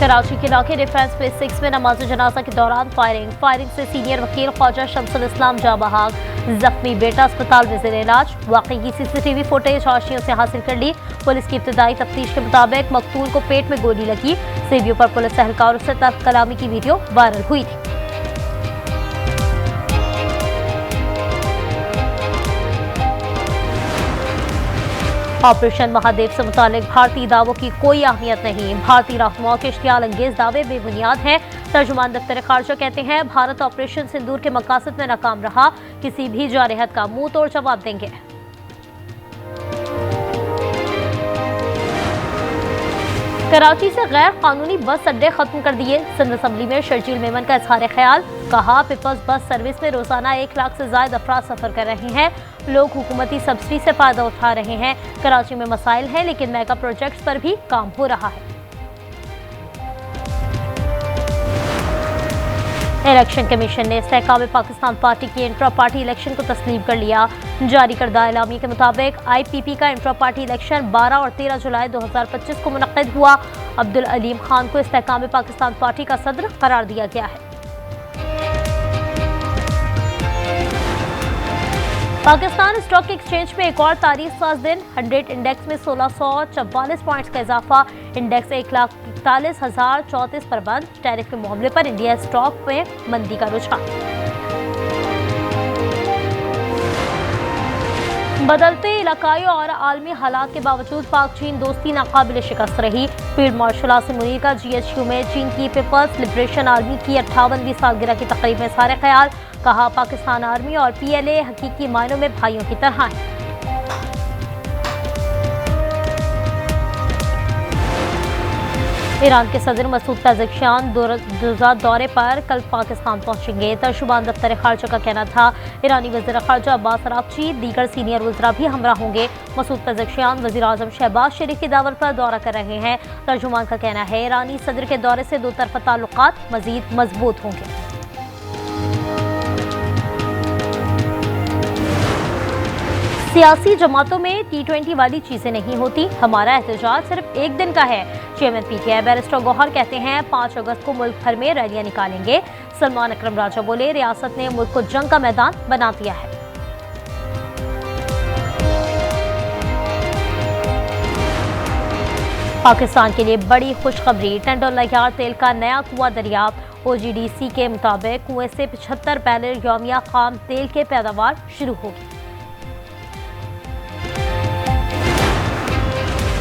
कराची के इलाके defence place 6 में नमाज जनाजा के दौरान फायरिंग से सीनियर वकील ख्वाजा शमसुल इस्लाम जाँ बहक, जख्मी बेटा अस्पताल में जेर इलाज। वाकई की सीसीटीवी फुटेज आशियों से हासिल कर ली। पुलिस की इब्तदाई तफ्तीश के मुताबिक मकतूल को पेट में गोली लगी। सीबीओ पर पुलिस एहलकारों से तर्क कलामी की वीडियो वायरल हुई थी। ऑपरेशन महादेव से मुतालिक भारतीय दावों की कोई अहमियत नहीं। भारतीय रहनुमाओं के इश्तियाल अंगेज दावे बेबुनियाद हैं। तर्जुमान दफ्तर खारजा कहते हैं भारत ऑपरेशन सिंदूर के मकासद में नाकाम रहा, किसी भी जारहत का मुंह तोड़ जवाब देंगे। कराची से गैर कानूनी बस अड्डे खत्म कर दिए। सिंध असम्बली में शर्जील मेमन का इजहार ख्याल। कहा पीपल्स बस सर्विस में रोजाना 1 लाख से ज्यादा अफराद सफर कर रहे हैं। लोग हुकूमती सब्सिडी से फायदा उठा रहे हैं। कराची में मसाइल हैं लेकिन मेगा प्रोजेक्ट्स पर भी काम हो रहा है। इलेक्शन कमीशन ने इस्तेहकाम पाकिस्तान पार्टी की इंट्रा पार्टी इलेक्शन को तस्लीम कर लिया। जारी करदा एलामी के मुताबिक IPP का इंट्रा पार्टी इलेक्शन 12 और 13 जुलाई 2025 को मुनक्किद हुआ। अब्दुल अलीम खान को इस्तेहकाम पाकिस्तान पार्टी का सदर करार दिया गया है। पाकिस्तान स्टॉक एक्सचेंज में एक और तारीख साज दिन। 100 इंडेक्स में 1644 पॉइंट्स का इजाफा। इंडेक्स 1,41,034 पर बंद। टैरिफ के मामले पर इंडिया स्टॉक में मंदी का रुझान। बदलते इलाकाई और आलमी हालात के बावजूद पाक चीन दोस्ती नाकाबिल शिकस्त रही। फील्ड मार्शल आसिम मुनीर का GHQ में चीन की पीपल्स लिबरेशन आर्मी की 58वीं सालगिरह की तकरीब में सारे ख्याल। कहा पाकिस्तान आर्मी और PLA हकीकी मायनों में भाइयों की तरह हैं। ईरान के सदर मसूद पेज़ेश्कियान दौरे पर कल पाकिस्तान पहुंचेंगे। तर्जुमान दफ्तर खारजा का कहना था ईरानी वज़ीर खारजा अब्बास अरागची दीगर सीनियर वज़रा भी हमरा होंगे। मसूद पेज़ेश्कियान वज़ीर आज़म शहबाज शरीफ की दावत पर दौरा कर रहे हैं। तर्जुमान का कहना है ईरानी सदर के दौरे से दो तरफ़ा ताल्लुकात मज़ीद मजबूत होंगे। सियासी जमातों में T20 वाली चीजें नहीं होती। हमारा एहतजाज सिर्फ एक दिन का है। चेयरमैन PTI बैरिस्टर गौहर कहते हैं 5 अगस्त को मुल्क भर में रैलियां निकालेंगे। सलमान अकरम राजा बोले रियासत ने मुल्क को जंग का मैदान बना दिया है। पाकिस्तान के लिए बड़ी खुशखबरी। टेंडोलायार तेल का नया कुआं दरियाफ्त। OGDC के मुताबिक कुएं से 75 बैरल यौमिया खाम तेल के पैदावार शुरू होगी।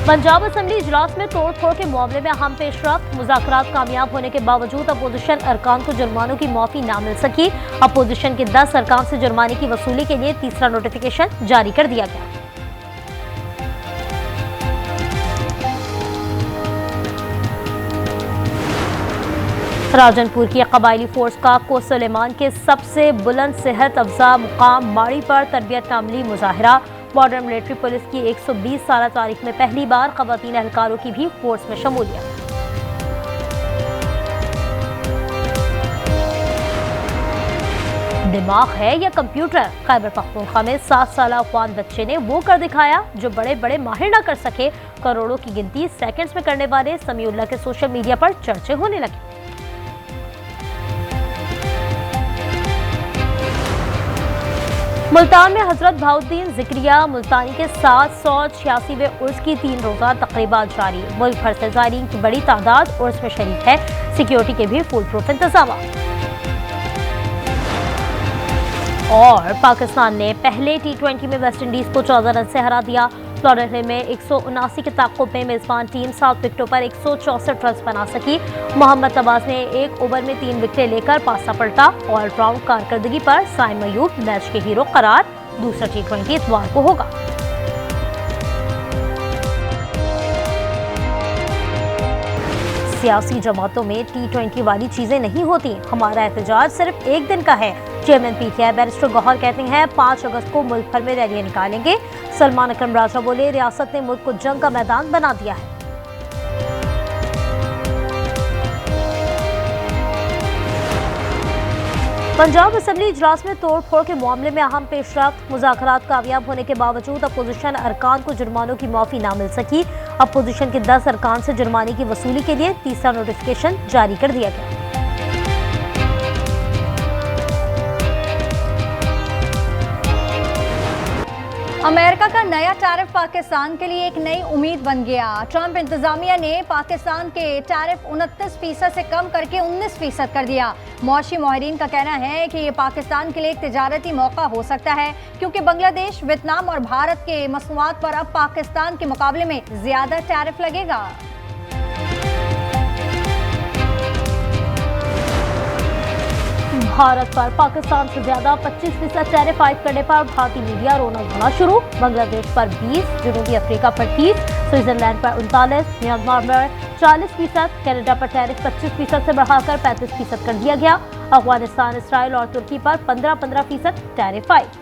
पंजाब असेंबली इजलास में तोड़ फोड़ के मामले में अहम पेशरफ्त। मुज़ाकरात कामयाब होने के बावजूद अपोजिशन अरकान को जुर्मानों की माफी ना मिल सकी। अपोजिशन के 10 अरकान से जुर्माने की वसूली के लिए तीसरा नोटिफिकेशन जारी कर दिया गया। राजनपुर की कबायली फोर्स का कोसलेमान के सबसे बुलंद सेहत अफजा मुकाम माड़ी पर तरबियत अमली मुजाहरा। बॉर्डर मिलिट्री पुलिस की 120 साल तारीख में पहली बार खवातीन एहलकारों की भी फोर्स में शमूलियत। दिमाग है या कंप्यूटर? खैबर पख्तूनख्वा में 7 साल अफगान बच्चे ने वो कर दिखाया जो बड़े बड़े माहिर ना कर सके। करोड़ों की गिनती सेकंड्स में करने वाले समीउल्लाह के सोशल मीडिया पर चर्चे होने लगे। मुल्तान में हजरत बहाउद्दीन ज़िक्रिया मुल्तानी के 786वें उर्स की 3 रोज़ा तकरीबात जारी। मुल्क भर से ज़ायरीन की बड़ी तादाद उर्स में शरीक है। सिक्योरिटी के भी फुल प्रूफ इंतजाम। और पाकिस्तान ने पहले T20 में वेस्ट इंडीज को 14 रन से हरा दिया। लॉर्डन हिल में 179 के ताक़ुब में मेज़बान टीम 7 विकेटों पर 164 रन बना सकी। मोहम्मद तबास ने 1 ओवर में 3 विकेटें लेकर पासा पलटा। ऑलराउंड कारकर्दगी पर साइम अयूब मैच के हीरो करार। दूसरा T20 इतवार को होगा। सियासी जमातों में T20 वाली चीजें नहीं होती। हमारा एहतजाज सिर्फ एक दिन का है। चेयरमैन PTI बैरिस्टर गौहर कहते हैं 5 अगस्त को मुल्क भर में रैलियां निकालेंगे। सलमान अकरम राजा बोले रियासत ने मुल्क को जंग का मैदान बना दिया है। पंजाब असेंबली इजलास में तोड़ फोड़ के मामले में अहम पेशरफ्त। मुज़ाकरात कामयाब होने के बावजूद अपोजिशन अरकान को जुर्मानों की माफी ना मिल सकी। अपोजिशन के 10 अरकान से जुर्माने की वसूली के लिए तीसरा नोटिफिकेशन जारी कर दिया गया। अमेरिका का नया टैरिफ पाकिस्तान के लिए एक नई उम्मीद बन गया। ट्रंप इंतजामिया ने पाकिस्तान के टैरिफ 29% से कम करके 19% कर दिया। मौशी माहिरीन का कहना है कि ये पाकिस्तान के लिए एक तिजारती मौका हो सकता है, क्योंकि बांग्लादेश, वियतनाम और भारत के मसनूआत पर अब पाकिस्तान के मुकाबले में ज्यादा टैरिफ लगेगा। भारत पर पाकिस्तान से ज्यादा 25% टैरिफ आयद करने पर भारतीय मीडिया रोना धोना शुरू। बांग्लादेश पर 20, जनूबी अफ्रीका पर 30, स्विट्जरलैंड पर 39, म्यांमार पर 40%, कनाडा पर टैरिफ 25% से बढ़ाकर 35% कर दिया गया। अफगानिस्तान, इसराइल और तुर्की पर 15% टैरिफ आयद।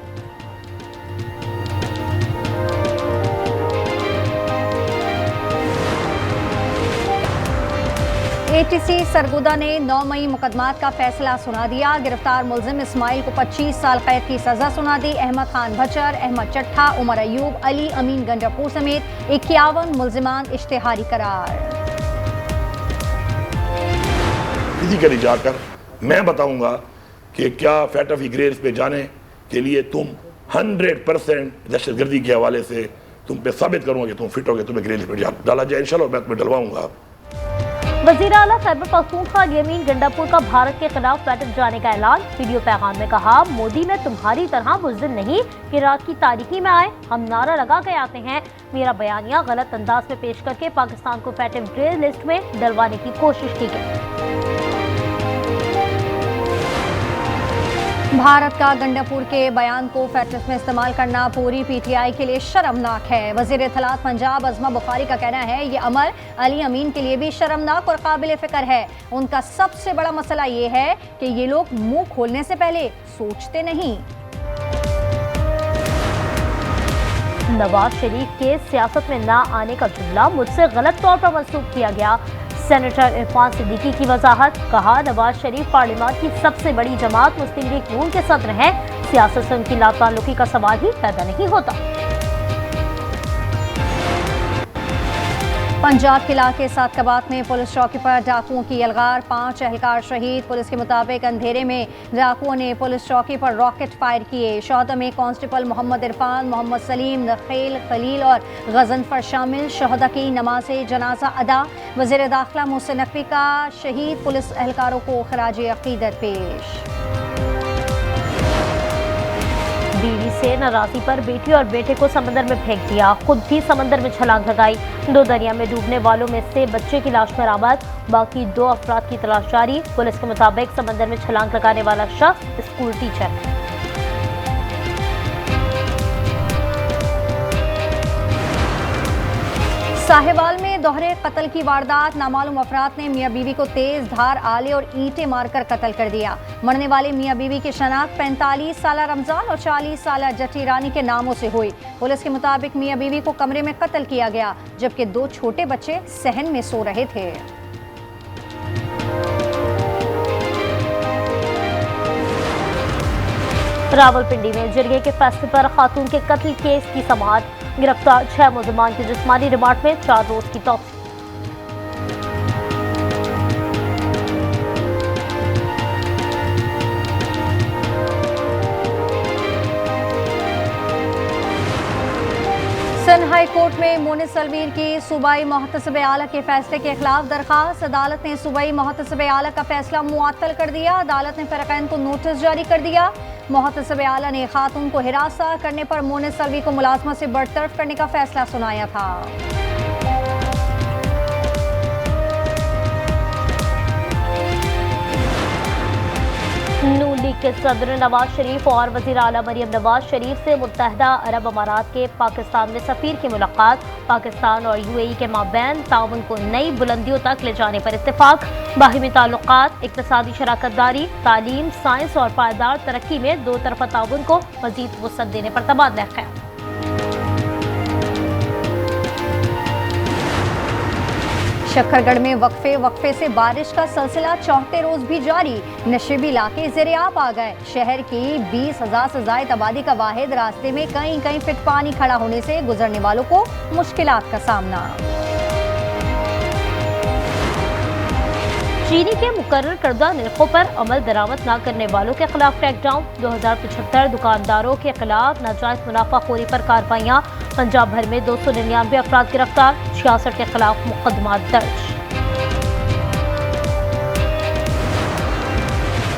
एटीसी सरगोदा ने 9 मई मुकदमात का फैसला सुना दिया। गिरफ्तार मुलजिम इस्माइल को 25 साल कैद की सजा सुना दी। अहमद खान भचर, अहमद चट्ठा, उमर अयूब, अली अमीन गंजापुर समेत 51 मुलजिमान इश्तेहारी करार। इसी के लिए जाकर मैं बताऊंगा कि क्या फैटफ ग्रेड्स पे जाने के लिए तुम 100% दहशतगर्दी के हवाले से तुम पे साबित करूंगा कि तुम फिट हो गए, तुम्हें ग्रेड्स पे डाला जाए। इंशाल्लाह मैं तुम्हें डलवाऊंगा। वज़ीर आला खैबर पख्तूनख्वा अली अमीन गंडापुर का भारत के खिलाफ फैटफ जाने का ऐलान। वीडियो पैगाम में कहा, मोदी मैं तुम्हारी तरह बुज़दिल नहीं कि रात की तारीकी में आए, हम नारा लगा के आते हैं। मेरा बयानिया गलत अंदाज में पेश करके पाकिस्तान को फैटफ ग्रे लिस्ट में डलवाने की कोशिश की गई। भारत का गंडापुर के बयान को फैटफ में इस्तेमाल करना पूरी पीटीआई के लिए शर्मनाक है। वज़ीर इत्तलात पंजाब अज़मा बुखारी का कहना है, ये अमल अली अमीन के लिए भी शर्मनाक और काबिल फ़िक्र है। उनका सबसे बड़ा मसला ये है कि ये लोग मुंह खोलने से पहले सोचते नहीं। नवाज शरीफ के सियासत में ना आने का जुमला मुझसे गलत तौर पर मंसूब किया गया। सेनेटर इरफान सिद्दीकी की वजाहत, कहा नवाज शरीफ पार्लियामेंट की सबसे बड़ी जमात मुस्लिम लीग नून के सदर हैं, सियासत से उनकी लाताल्लुकी का सवाल ही पैदा नहीं होता। पंजाब के इलाके सादकाबाद में पुलिस चौकी पर डाकुओं की यलगार, 5 एहलकार शहीद। पुलिस के मुताबिक अंधेरे में डाकुओं ने पुलिस चौकी पर रॉकेट फायर किए। शहदा में कांस्टेबल मोहम्मद इरफान, मोहम्मद सलीम, नखील, खलील और गजनफर शामिल। शहदा की नमाज जनाजा अदा। वज़ीर दाखिला मोहसिन नकवी का शहीद पुलिस एहलकारों को खराज अकीदत पेश। बीवी से नाराजगी पर बेटी और बेटे को समंदर में फेंक दिया, खुद भी समंदर में छलांग लगाई। 2 दरिया में डूबने वालों में से बच्चे की लाश बरामद, बाकी 2 अफराद की तलाश जारी। पुलिस के मुताबिक समंदर में छलांग लगाने वाला शख्स स्कूल टीचर है। साहिवाल में दोहरे कत्ल की वारदात। नामालूम अफराद ने मियाँ बीवी को तेज धार आले और ईंटें मारकर कत्ल कर दिया। मरने वाले मियाँ बीवी की शनाख्त 45 साला रमजान और 40 साला जटी रानी के नामों से हुई। पुलिस के मुताबिक मियाँ बीवी को कमरे में कत्ल किया गया, जबकि 2 छोटे बच्चे सहन में सो रहे थे। रावलपिंडी में जिरगे के फैसले पर खातून के कत्ल केस की समाअत। गिरफ्तार 6 मुलजमान की जिस्मानी रिमांड में 4 रोज की तौसीक। सन हाई कोर्ट में मोनिस अलवीर की सूबाई मोहतसब आला के फैसले के खिलाफ दरखास्त। अदालत ने सूबाई मोहतसब आला का फैसला मुअत्तल कर दिया। अदालत ने फरीकैन को नोटिस जारी कर दिया। मोहतसब आला ने खातून को हिरासा करने पर मोनिस अलवी को मुलाजमत से बरतरफ करने का फैसला सुनाया था। नून लीग के सदर नवाज शरीफ और वज़ीर आला मरियम नवाज शरीफ से मुत्तहदा अरब अमारात के पाकिस्तान में सफ़ीर की मुलाकात। पाकिस्तान और यूएई के माबैन ताउन को नई बुलंदियों तक ले जाने पर इत्तेफाक। बाहिमी ताल्लुकात, इक़्तिसादी शराकतदारी, तालीम, साइंस और पायदार तरक्की में 2 तरफ़ा ताउन को मज़ीद वुसअत देने पर तबादला ख्याल। शक्करगढ़ में वक्फे से बारिश का सिलसिला चौथे रोज भी जारी। नशेबी इलाके ज़ेरे-आब आ गए। शहर की 20,000 से ज़ायद आबादी का वाहिद रास्ते में कहीं कहीं फिट पानी खड़ा होने से गुजरने वालों को मुश्किलात का सामना। चीनी के मुकर्रर करदा निर्खों पर अमल दरामद न करने वालों के खिलाफ क्रैकडाउन, 2075 दुकानदारों के खिलाफ नाजायज मुनाफाखोरी पर कार्रवाइयाँ, पंजाब भर में 299 अफराद गिरफ्तार, 66 के खिलाफ मुकदमा दर्ज।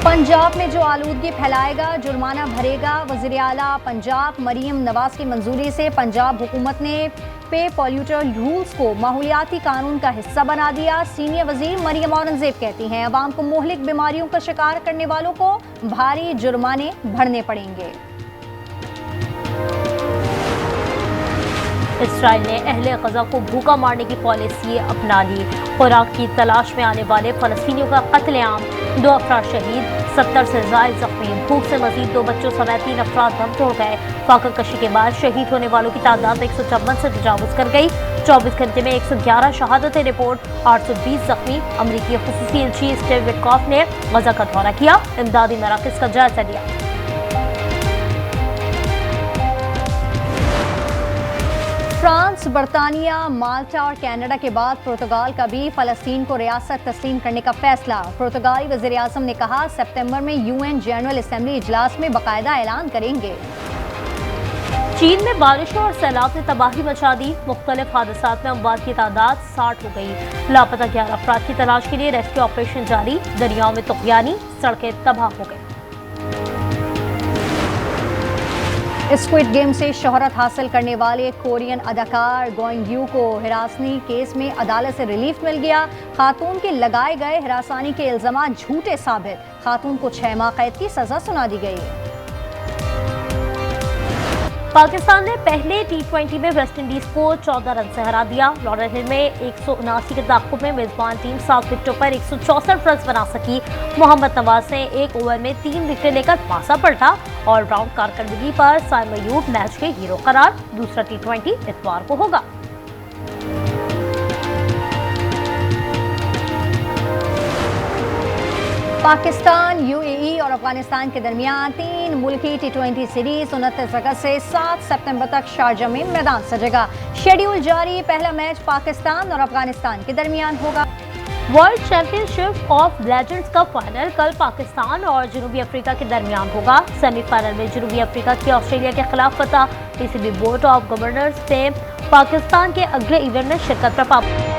पंजाब में जो आलूदगी फैलाएगा जुर्माना भरेगा। वज़ीर आला पंजाब मरीम नवाज की मंजूरी से पंजाब हुकूमत ने पे पॉल्यूटर रूल्स को माहौलियाती कानून का हिस्सा बना दिया। सीनियर वजीर मरीम औरंगजेब कहती हैं अवाम को मुहलिक बीमारियों का शिकार करने वालों को भारी जुर्माने भरने पड़ेंगे। इसराइल ने अहले गजा को भूखा मारने की पॉलिसी अपना ली। खुराक की तलाश में आने वाले फलस्तीनियों का कत्लेआम, 2 अफराद शहीद, 70 से ज़ायद जख्मी। भूख से मजीद 2 बच्चों समेत 3 अफराद दम तोड़ गए। फाका कशी के बाद शहीद होने वालों की तादाद 154 से तजावुज़ कर गई। 24 घंटे में 111 शहादतें रिपोर्ट, 820 जख्मी। अमरीकी खुसूसी एलची स्टीव विटकॉफ ने गजा का दौरा किया, इमदादी मराकज़ का जायजा लिया। फ्रांस, बरतानिया, माल्टा और कनाडा के बाद पुर्तगाल का भी फ़लस्तीन को रियासत तस्लीम करने का फैसला। पुर्तगाली वज़ीर आज़म ने कहा सितंबर में UN जनरल असम्बली इजलास में बाकायदा ऐलान करेंगे। चीन में बारिशों और सैलाब ने तबाही मचा दी। मुख्तलिफ हादसात में अमवात की तादाद 60 हो गई। लापता 11 अफराद की तलाश के लिए रेस्क्यू ऑपरेशन जारी। दरियाओं में तुग़यानी, सड़कें तबाह हो गई। स्क्विड गेम से शोहरत हासिल करने वाले कोरियन अदाकार गोइंग यू को हिरासनी केस में अदालत से रिलीफ मिल गया। खातून के लगाए गए हिरासानी के इल्जाम झूठे साबित। खातून को 6 माह कैद की सजा सुना दी गई। पाकिस्तान ने पहले T20 में वेस्टइंडीज को 14 रन से हरा दिया। लॉरेंस हिल में 179 के ताक़ुब में मेजबान टीम 7 विकेटों पर 164 रन बना सकी। मोहम्मद नवाज ने 1 ओवर में 3 विकेट लेकर पासा पलटा। ऑलराउंड कारकर्दगी पर साइम अयूब मैच के हीरो करार। दूसरा T20 इतवार को होगा। पाकिस्तान, UAE और अफगानिस्तान के दरमियान 3 मुल्की T20 सीरीज 29 अगस्त से 7 सितंबर तक शारजा में मैदान सजेगा। शेड्यूल जारी। पहला मैच पाकिस्तान और अफगानिस्तान के दरमियान होगा। वर्ल्ड चैंपियनशिप ऑफ लेजेंड्स का फाइनल कल पाकिस्तान और जनूबी अफ्रीका के दरमियान होगा। सेमीफाइनल में जनूबी अफ्रीका की ऑस्ट्रेलिया के खिलाफ फतह। PCB बोर्ड ऑफ गवर्नर्स ने पाकिस्तान के अगले इवेंट में शिरकत पर पाबंदी